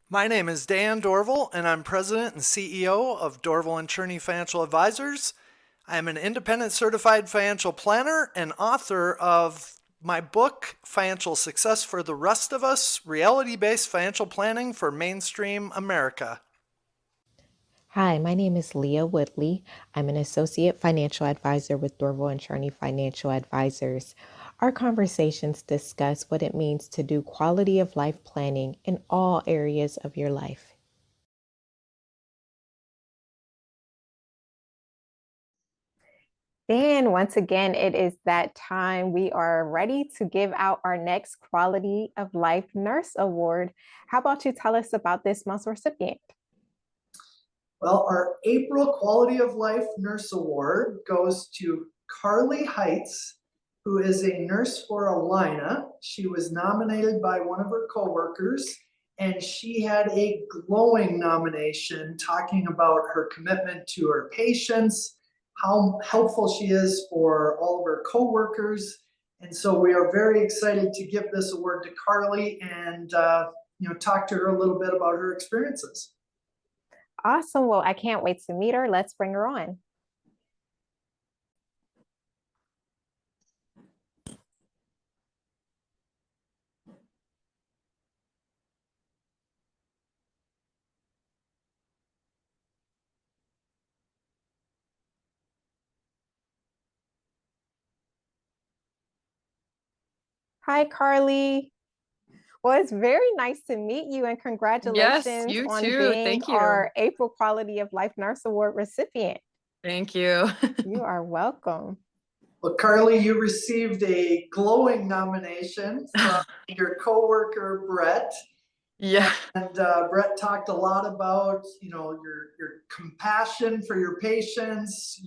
My name is Dan Dorval, and I'm President and CEO of Dorval and Cherney Financial Advisors. I am an independent certified financial planner and author of my book, Financial Success for the Rest of Us, Reality-Based Financial Planning for Mainstream America. Hi, my name is Leah Woodley. I'm an associate financial advisor with Dorval and Cherney Financial Advisors. Our conversations discuss what it means to do quality of life planning in all areas of your life. Dan, once again, it is that time. We are ready to give out our next Quality of Life Nurse Award. How about you tell us about this month's recipient? Well, our April Quality of Life Nurse Award goes to Karli Heitz, who is a nurse for Alina. She was nominated by one of her coworkers, and she had a glowing nomination talking about her commitment to her patients, how helpful she is for all of her coworkers. And so we are very excited to give this award to Karli and talk to her a little bit about her experiences. Awesome. Well, I can't wait to meet her. Let's bring her on. Hi, Karli. Well, it's very nice to meet you and Yes, congratulations you on too. being Thank you. our April Quality of Life Nurse Award recipient. Thank you. You are welcome. Well, Karli, you received a glowing nomination from your coworker Brett, Yeah. and Brett talked a lot about your compassion for your patients,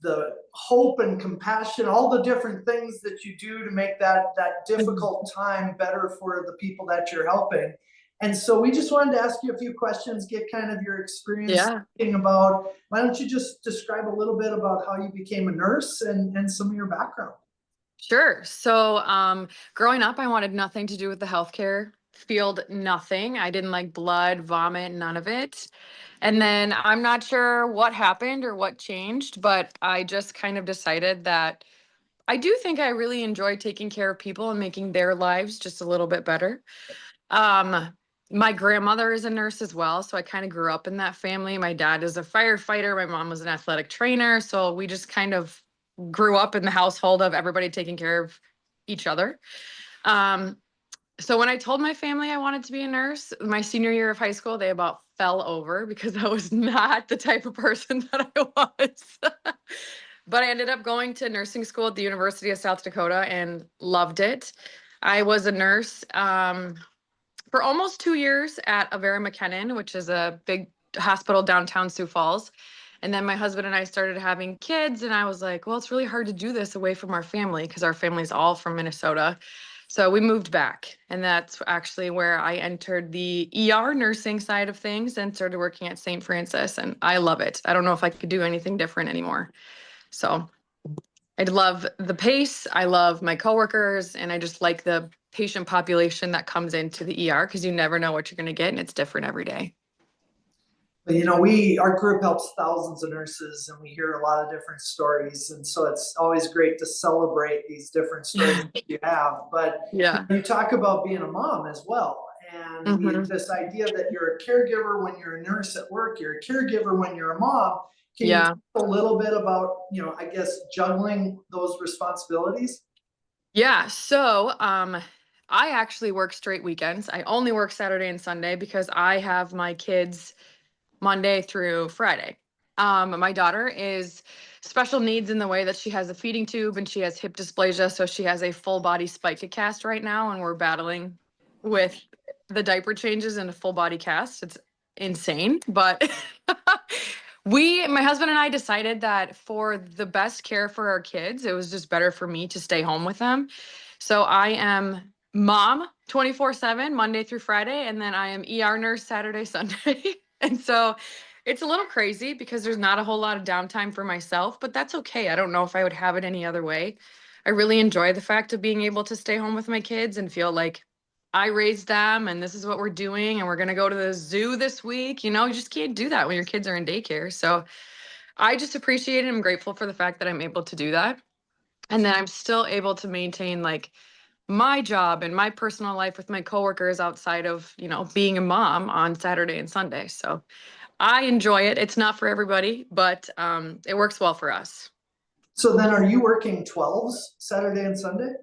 the hope and compassion, all the different things that you do to make that difficult time better for the people that you're helping. And so we just wanted to ask you a few questions, get kind of your experience Yeah, thinking about. Why don't you just describe a little bit about how you became a nurse and some of your background? sure. So, growing up, I wanted nothing to do with the healthcare field, nothing. I didn't like blood, vomit, none of it. And then I'm not sure what happened or what changed, but I just kind of decided that I do think I really enjoy taking care of people and making their lives just a little bit better. Um, my grandmother is a nurse as well, so I kind of grew up in that family. My dad is a firefighter, my mom was an athletic trainer, so we just kind of grew up in the household of everybody taking care of each other. Um, so when I told my family I wanted to be a nurse, my senior year of high school, they about fell over because I was not the type of person that I was. But I ended up going to nursing school at the University of South Dakota and loved it. I was a nurse for almost 2 years at Avera McKinnon, which is a big hospital downtown Sioux Falls. And then my husband and I started having kids, and I was like, well, it's really hard to do this away from our family because our family's all from Minnesota. So we moved back, and that's actually where I entered the ER nursing side of things and started working at St. Francis, and I love it. I don't know if I could do anything different anymore. So I love the pace. I love my coworkers, and I just like the patient population that comes into the ER because you never know what you're going to get, and it's different every day. Our group helps thousands of nurses, and we hear a lot of different stories, and so it's always great to celebrate these different stories that you have. But Yeah. you talk about being a mom as well, and Hmm. this idea that you're a caregiver when you're a nurse at work, you're a caregiver when you're a mom. Can you Yeah. talk a little bit about, I guess, juggling those responsibilities? Yeah. So, I actually work straight weekends. I only work Saturday and Sunday because I have my kids Monday through Friday. My daughter is special needs in the way that she has a feeding tube and she has hip dysplasia, so she has a full body spica cast right now, and we're battling with the diaper changes and a full body cast. It's insane, but my husband and I decided that for the best care for our kids, it was just better for me to stay home with them. So I am mom 24/7, Monday through Friday, and then I am ER nurse Saturday, Sunday. And so it's a little crazy because there's not a whole lot of downtime for myself, but that's okay. I don't know if I would have it any other way. I really enjoy the fact of being able to stay home with my kids and feel like I raised them and this is what we're doing and we're going to go to the zoo this week. You just can't do that when your kids are in daycare. So I just appreciate it. I'm grateful for the fact that I'm able to do that. And then I'm still able to maintain like my job and my personal life with my coworkers outside of, being a mom on Saturday and Sunday. So I enjoy it. It's not for everybody, but it works well for us. So then are you working 12s Saturday and Sunday?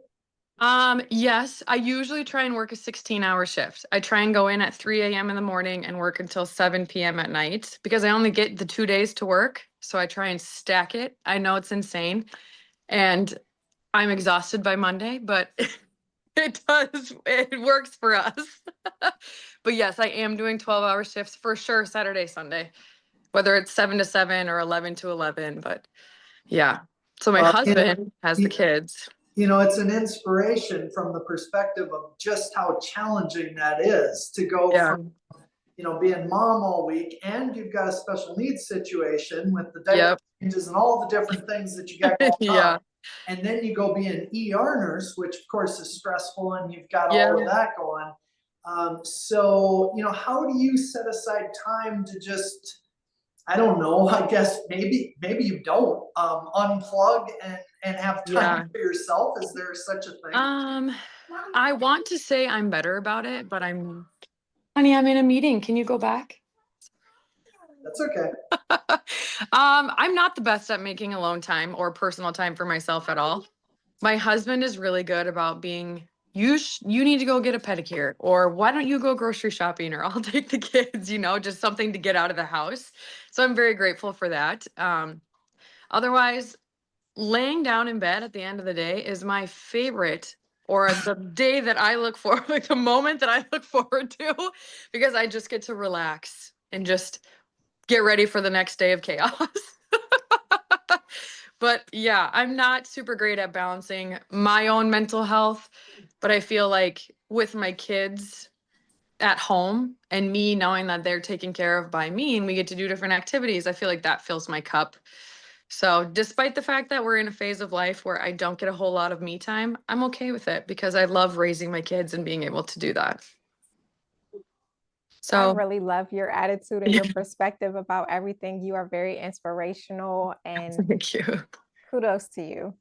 Yes, I usually try and work a 16-hour shift. I try and go in at 3 a.m. in the morning and work until 7 p.m. at night because I only get the 2 days to work. So I try and stack it. I know it's insane and I'm exhausted by Monday, but it works for us. But yes, I am doing 12-hour shifts for sure Saturday, Sunday, whether it's 7 to 7 or 11 to 11. But yeah, so my husband has the kids. It's an inspiration from the perspective of just how challenging that is to go from, being mom all week, and you've got a special needs situation with the diaper changes and all the different things that you got going on. And then you go be an ER nurse, which of course is stressful, and you've got all of that going. So, how do you set aside time to just, I don't know, I guess maybe you don't unplug and have time for yourself? Is there such a thing? I want to say I'm better about it, but honey, I'm in a meeting. Can you go back? That's okay. I'm not the best at making alone time or personal time for myself at all. My husband is really good about being, you need to go get a pedicure, or why don't you go grocery shopping, or I'll take the kids, just something to get out of the house. So I'm very grateful for that. Otherwise, laying down in bed at the end of the day is my favorite, or the day that I look for, like the moment that I look forward to, because I just get to relax and just get ready for the next day of chaos. But yeah, I'm not super great at balancing my own mental health, but I feel like with my kids at home and me knowing that they're taken care of by me and we get to do different activities, I feel like that fills my cup. So despite the fact that we're in a phase of life where I don't get a whole lot of me time, I'm okay with it because I love raising my kids and being able to do that. I really love your attitude and your perspective about everything. You are very inspirational, and thank you. Kudos to you.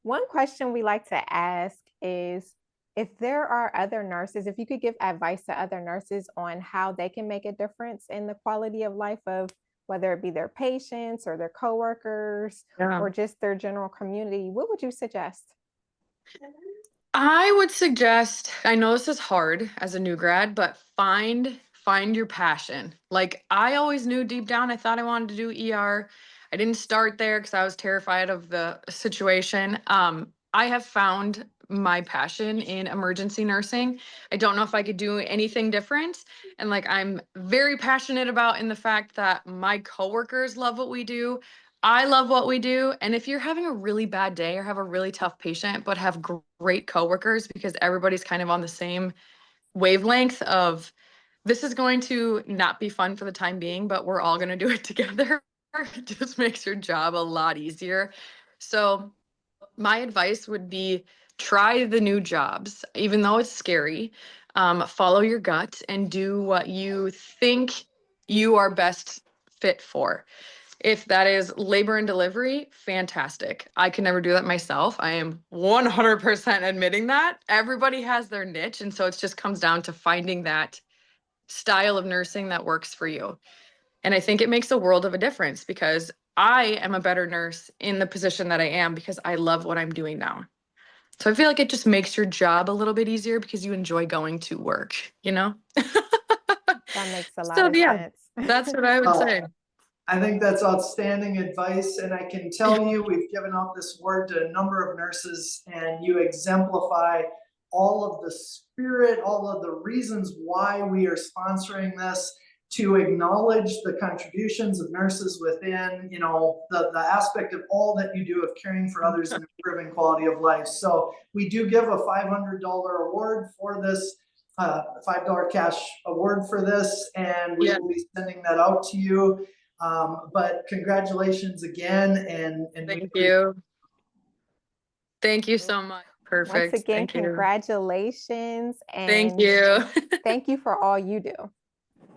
One question we like to ask is, if there are other nurses, if you could give advice to other nurses on how they can make a difference in the quality of life of whether it be their patients or their coworkers or just their general community, what would you suggest? I would suggest, I know this is hard as a new grad, but find your passion. Like I always knew deep down, I thought I wanted to do ER. I didn't start there because I was terrified of the situation. I have found my passion in emergency nursing. I don't know if I could do anything different. And like I'm very passionate about in the fact that my coworkers love what we do. I love what we do. And if you're having a really bad day or have a really tough patient, but have great coworkers because everybody's kind of on the same wavelength of this is going to not be fun for the time being, but we're all going to do it together. It just makes your job a lot easier. So my advice would be try the new jobs, even though it's scary. Follow your gut and do what you think you are best fit for. If that is labor and delivery, fantastic. I can never do that myself. I am 100% admitting that. Everybody has their niche. And so it just comes down to finding that style of nursing that works for you. And I think it makes a world of a difference because I am a better nurse in the position that I am because I love what I'm doing now. So I feel like it just makes your job a little bit easier because you enjoy going to work, That makes a lot of sense. That's what I would say. I think that's outstanding advice, and I can tell you we've given out this award to a number of nurses, and you exemplify all of the spirit, all of the reasons why we are sponsoring this, to acknowledge the contributions of nurses within, the aspect of all that you do of caring for others and improving quality of life. So we do give a $500 award for this, $5 cash award for this, and we will be sending that out to you. But congratulations again, and thank you. Thank you so much. Perfect. Once again, Thank you. congratulations. Thank And you. thank you for all you do.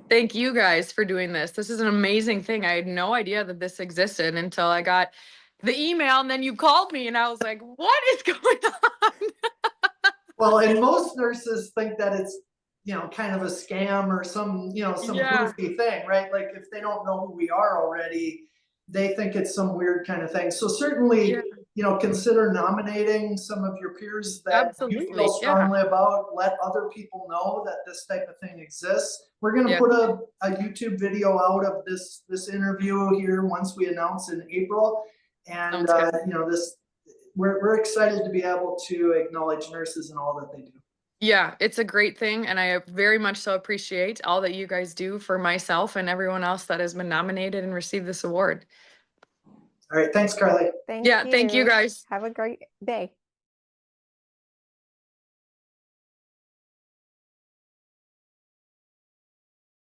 Thank you guys for doing this. This is an amazing thing. I had no idea that this existed until I got the email, and then you called me and I was like, what is going on? Well, and most nurses think that it's, kind of a scam or some Yeah. goofy thing, right? Like if they don't know who we are already, they think it's some weird kind of thing. So certainly, Yeah. consider nominating some of your peers that you feel Absolutely. Yeah. strongly about. Let other people know that this type of thing exists. We're going to Yeah. put a YouTube video out of this interview here once we announce in April. And, Sounds good. we're excited to be able to acknowledge nurses and all that they do. Yeah, it's a great thing. And I very much so appreciate all that you guys do for myself and everyone else that has been nominated and received this award. All right. Thanks, Karli. Thank Yeah, thank you guys. Have a great day.